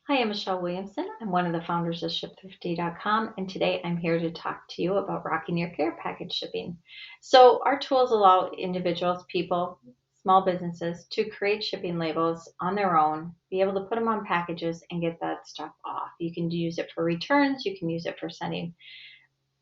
Hi, I'm Michelle Williamson. I'm one of the founders of ShipThrifty.com, and today I'm here to talk to you about rocking your care package shipping. So, our tools allow individuals, people, small businesses to create shipping labels on their own, be able to put them on packages, and get that stuff off. You can use it for returns, you can use it for sending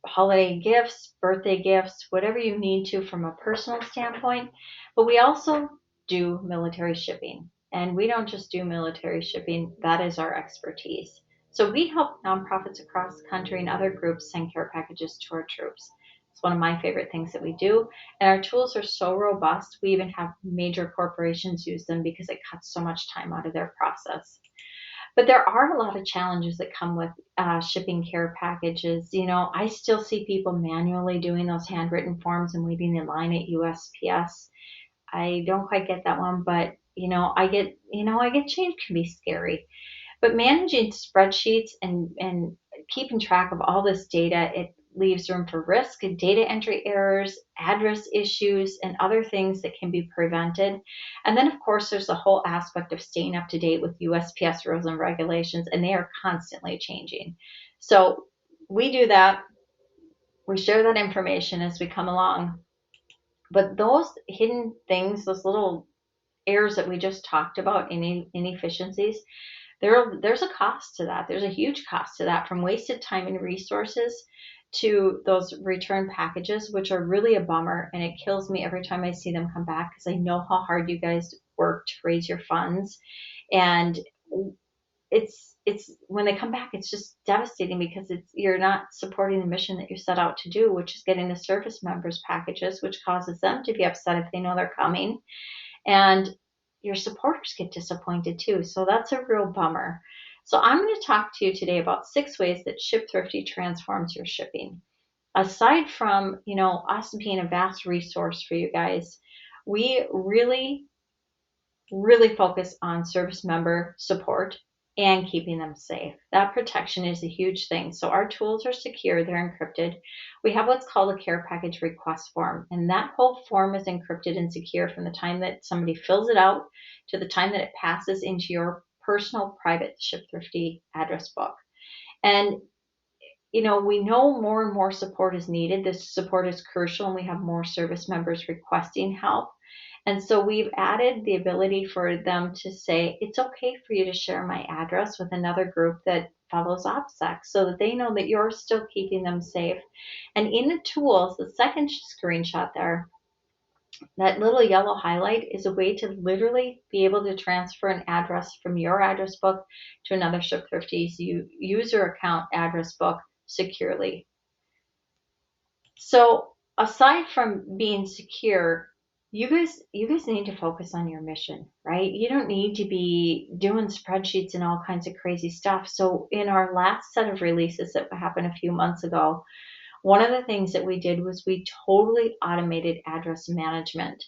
holiday gifts, birthday gifts, whatever you need to from a personal standpoint. But we also do military shipping. And we don't just do military shipping, that is our expertise. So we help nonprofits across the country and other groups send care packages to our troops. It's one of my favorite things that we do. And our tools are so robust, we even have major corporations use them because it cuts so much time out of their process. But there are a lot of challenges that come with shipping care packages. I still see people manually doing those handwritten forms and waiting in line at USPS. I don't quite get that one, but I get change can be scary. But managing spreadsheets and keeping track of all this data, it leaves room for risk, data entry errors, address issues, and other things that can be prevented. And then, of course, there's the whole aspect of staying up to date with USPS rules and regulations, and they are constantly changing. So we do that. We share that information as we come along. But those hidden things, those little errors that we just talked about, inefficiencies, there's a cost to that. There's a huge cost to that, from wasted time and resources to those return packages, which are really a bummer. And it kills me every time I see them come back because I know how hard you guys work to raise your funds. And it's when they come back, it's just devastating because you're not supporting the mission that you set out to do, which is getting the service members packages, which causes them to be upset if they know they're coming. And your supporters get disappointed too. So that's a real bummer. So I'm going to talk to you today about 6 ways that ShipThrifty transforms your shipping. Aside from, us being a vast resource for you guys, we really, really focus on service member support and keeping them safe. That protection is a huge thing. So our tools are secure, they're encrypted. We have what's called a care package request form, and that whole form is encrypted and secure from the time that somebody fills it out to the time that it passes into your personal private ShipThrifty address book. And we know more and more support is needed. This support is crucial, and we have more service members requesting help. And so we've added the ability for them to say, it's okay for you to share my address with another group that follows OPSEC so that they know that you're still keeping them safe. And in the tools, the second screenshot there, that little yellow highlight is a way to literally be able to transfer an address from your address book to another ShipThrifty's user account address book securely. So aside from being secure, you guys need to focus on your mission, right? You don't need to be doing spreadsheets and all kinds of crazy stuff. So in our last set of releases that happened a few months ago, one of the things that we did was we totally automated address management.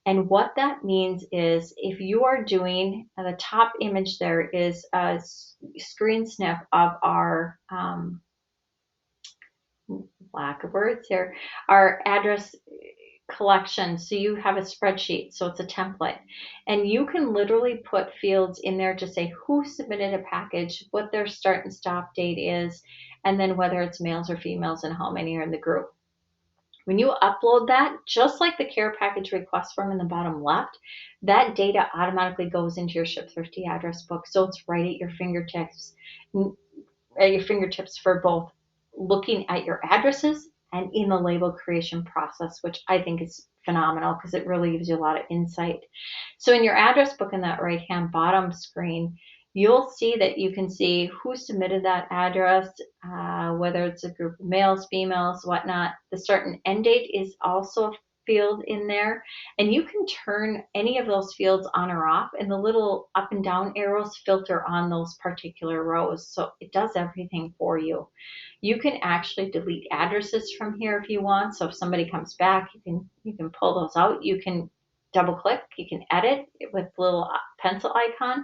And what that means is if you are doing, the top image there is a screen snap of our lack of words here, our address collection. So you have a spreadsheet, so it's a template. And you can literally put fields in there to say who submitted a package, what their start and stop date is, and then whether it's males or females and how many are in the group. When you upload that, just like the care package request form in the bottom left, that data automatically goes into your ShipThrifty address book. So it's right at your fingertips, for both looking at your addresses and in the label creation process, which I think is phenomenal because it really gives you a lot of insight. So in your address book in that right-hand bottom screen, you'll see that you can see who submitted that address, whether it's a group of males, females, whatnot. The start and end date is also a field in there, and you can turn any of those fields on or off, and the little up and down arrows filter on those particular rows. So it does everything for you. You can actually delete addresses from here if you want. So if somebody comes back, you can pull those out. You can double click, you can edit with the little pencil icon.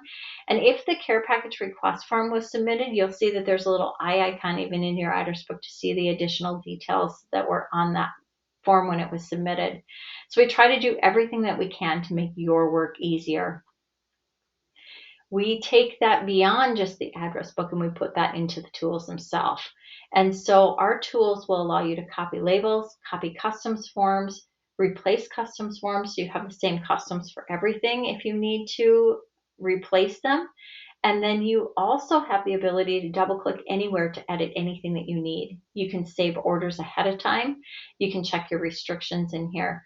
And if the care package request form was submitted, you'll see that there's a little eye icon even in your address book to see the additional details that were on that form when it was submitted. So we try to do everything that we can to make your work easier. we take that beyond just the address book and we put that into the tools themselves. And so our tools will allow you to copy labels, copy customs forms, replace customs forms. So you have the same customs for everything if you need to replace them. And then you also have the ability to double click anywhere to edit anything that you need. You can save orders ahead of time. You can check your restrictions in here.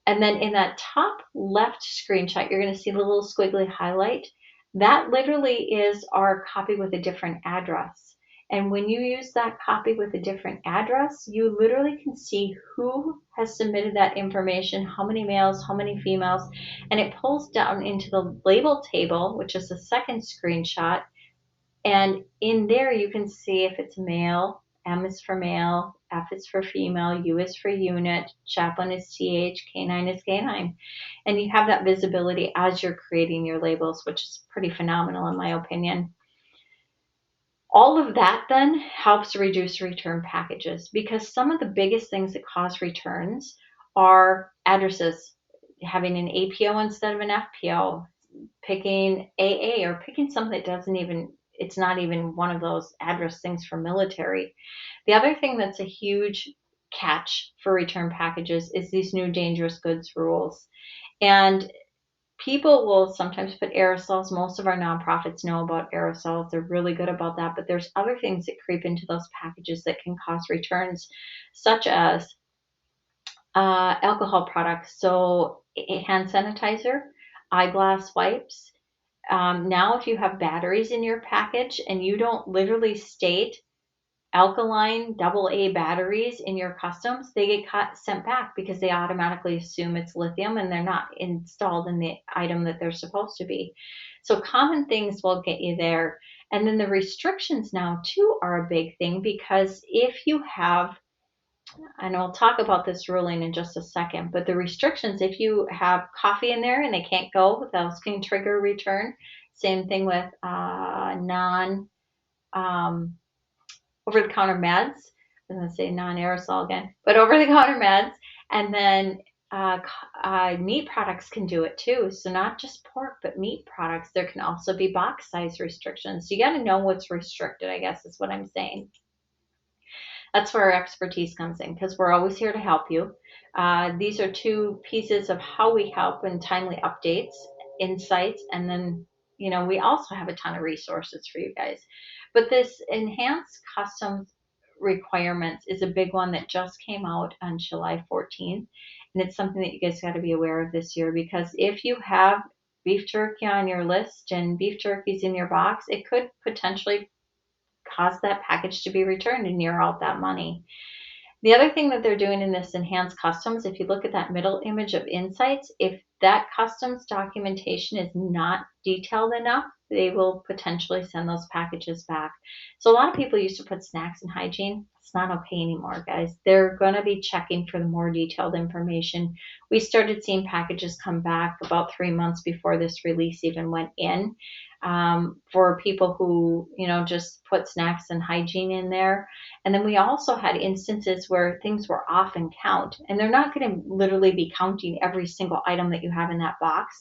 And then in that top left screenshot, you're going to see the little squiggly highlight. That literally is our copy with a different address. And when you use that copy with a different address, you literally can see who has submitted that information, how many males, how many females, and it pulls down into the label table, which is the second screenshot. And in there, you can see if it's male, M is for male, F is for female, U is for unit, chaplain is CH, K9 is K9. And you have that visibility as you're creating your labels, which is pretty phenomenal in my opinion. All of that then helps reduce return packages, because some of the biggest things that cause returns are addresses, having an APO instead of an FPO, picking AA, or picking something that doesn't even, it's not even one of those address things for military. The other thing that's a huge catch for return packages is these new dangerous goods rules. And people will sometimes put aerosols. Most of our nonprofits know about aerosols. They're really good about that. But there's other things that creep into those packages that can cause returns, such as alcohol products. So hand sanitizer, eyeglass wipes. Now, if you have batteries in your package and you don't literally state alkaline AA batteries in your customs, they get sent back because they automatically assume it's lithium and they're not installed in the item that they're supposed to be. So common things will get you there. And then the restrictions now too are a big thing, because if you have, and I'll talk about this ruling in just a second, but the restrictions, if you have coffee in there and they can't go, those can trigger return. Same thing with non over-the-counter meds. I was going to say non-aerosol again, but over-the-counter meds. And then meat products can do it too. So not just pork, but meat products. There can also be box size restrictions. So you got to know what's restricted, I guess is what I'm saying. That's where our expertise comes in, because we're always here to help you. These are two pieces of how we help in timely updates, insights, and then, we also have a ton of resources for you guys. But this enhanced customs requirements is a big one that just came out on July 14th. And it's something that you guys got to be aware of this year, because if you have beef jerky on your list and beef jerky's in your box, it could potentially cause that package to be returned and you're out that money. The other thing that they're doing in this enhanced customs, if you look at that middle image of insights, if that customs documentation is not detailed enough, they will potentially send those packages back. So a lot of people used to put snacks and hygiene. It's not okay anymore, guys. They're going to be checking for the more detailed information. We started seeing packages come back about 3 months before this release even went in, for people who, just put snacks and hygiene in there. And then we also had instances where things were off in count, and they're not going to literally be counting every single item that you have in that box.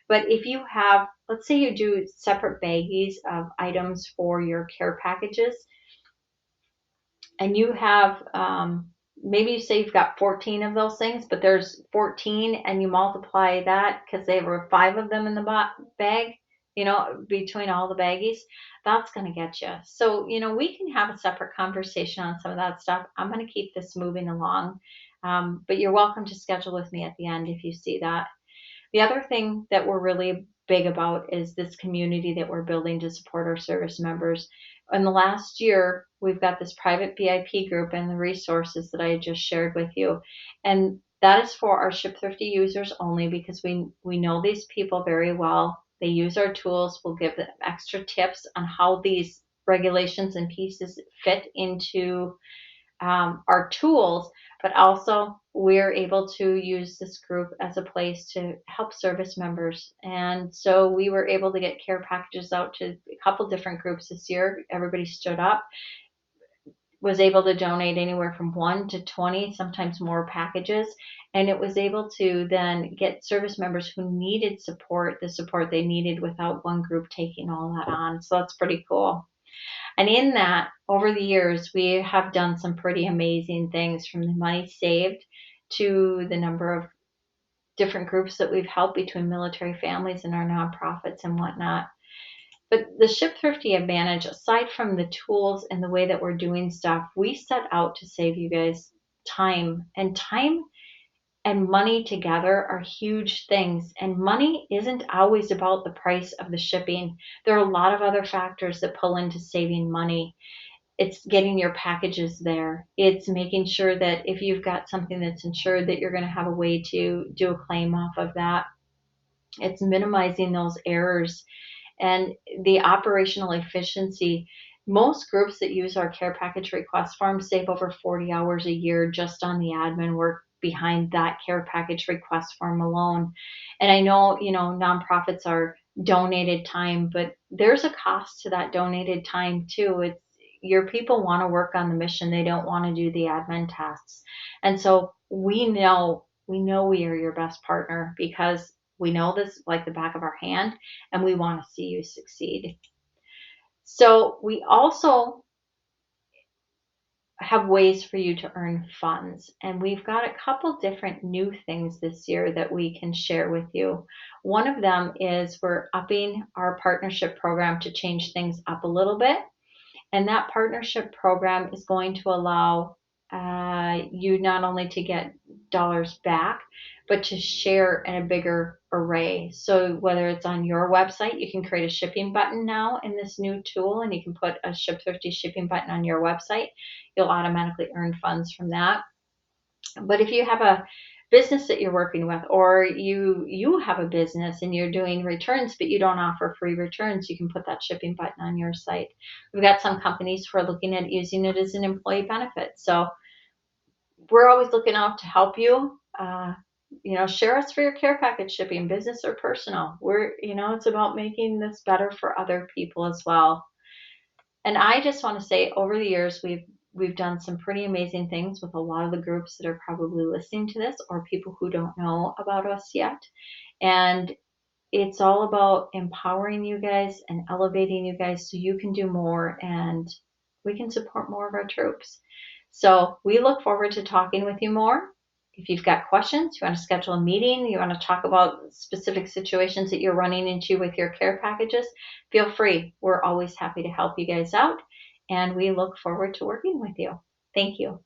But if you have, let's say you do separate baggies of items for your care packages, and you have, maybe you say you've got 14 of those things, but there's 14 and you multiply that because there were 5 of them in the bag, between all the baggies, that's going to get you. So, we can have a separate conversation on some of that stuff. I'm going to keep this moving along, but you're welcome to schedule with me at the end if you see that. The other thing that we're really big about is this community that we're building to support our service members. In the last year, we've got this private VIP group and the resources that I just shared with you. And that is for our ShipThrifty users only, because we know these people very well. They use our tools. We'll give them extra tips on how these regulations and pieces fit into our tools, but also we're able to use this group as a place to help service members. And so we were able to get care packages out to a couple different groups this year. Everybody stood up. was able to donate anywhere from 1 to 20, sometimes more packages. And it was able to then get service members who needed support, the support they needed without one group taking all that on. So that's pretty cool. And in that, over the years, we have done some pretty amazing things, from the money saved to the number of different groups that we've helped between military families and our nonprofits and whatnot. But the ShipThrifty advantage, aside from the tools and the way that we're doing stuff, we set out to save you guys time. And time and money together are huge things. And money isn't always about the price of the shipping. There are a lot of other factors that pull into saving money. It's getting your packages there. It's making sure that if you've got something that's insured, that you're going to have a way to do a claim off of that. It's minimizing those errors and the operational efficiency. Most groups that use our care package request form save over 40 hours a year just on the admin work behind that care package request form alone. And I know, nonprofits are donated time, but there's a cost to that donated time too. It's your people want to work on the mission. They don't want to do the admin tasks. And so we know we are your best partner because we know this like the back of our hand, and we want to see you succeed. So we also have ways for you to earn funds, and we've got a couple different new things this year that we can share with you. One of them is we're upping our partnership program to change things up a little bit, and that partnership program is going to allow you not only to get dollars back, but to share in a bigger array. So whether it's on your website, you can create a shipping button now in this new tool, and you can put a ShipThrifty shipping button on your website. You'll automatically earn funds from that. But if you have a business that you're working with, or you have a business and you're doing returns but you don't offer free returns, you can put that shipping button on your site. We've got some companies who are looking at using it as an employee benefit. So we're always looking out to help you. Share us for your care package shipping, business or personal. It's about making this better for other people as well. And I just want to say, over the years, we've done some pretty amazing things with a lot of the groups that are probably listening to this, or people who don't know about us yet. And it's all about empowering you guys and elevating you guys so you can do more and we can support more of our troops. So we look forward to talking with you more. If you've got questions, you want to schedule a meeting, you want to talk about specific situations that you're running into with your care packages, feel free. We're always happy to help you guys out, and we look forward to working with you. Thank you.